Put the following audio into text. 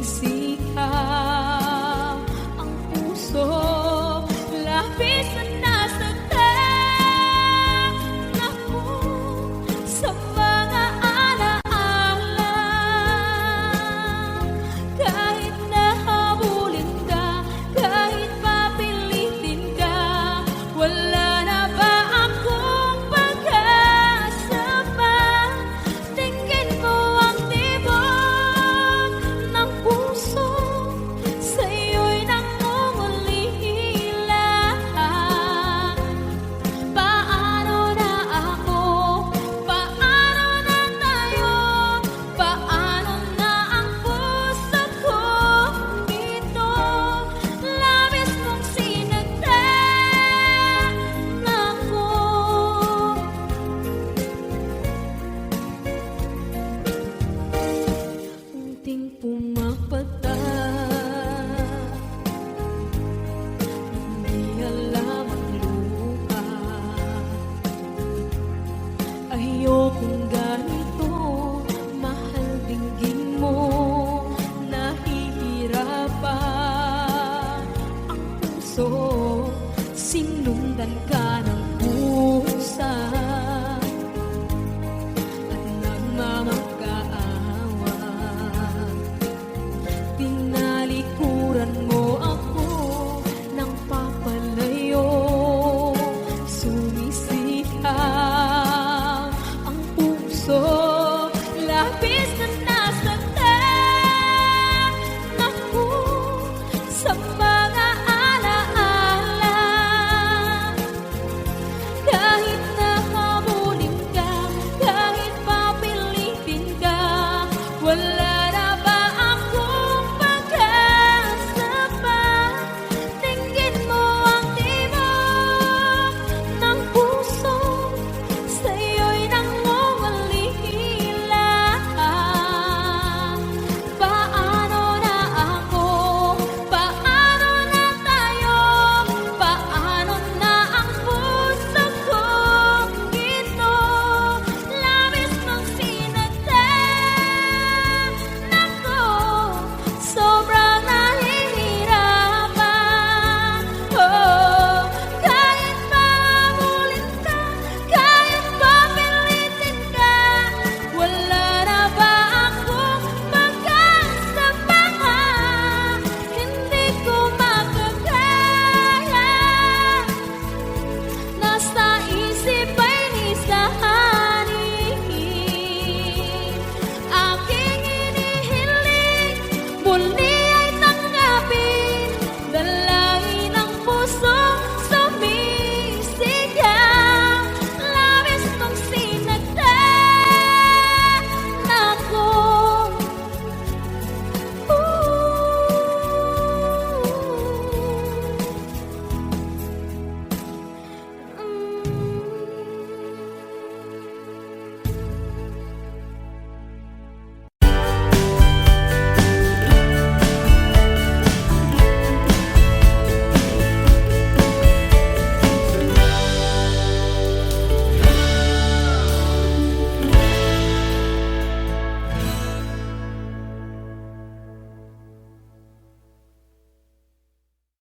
sumisigaw ang puso, labis na nasaktan ako sa mga alaala. Kahit nahabulin ka, kahit papilitin ka, wala na ba akong pag-asa pa? Tingin mo ang tibok ng puso, sa'yo'y nangungulila. Paano na ako? Paano na tayo? Paano na ang puso ko dito? Labis mong sinaktan ako. Unting pumapatay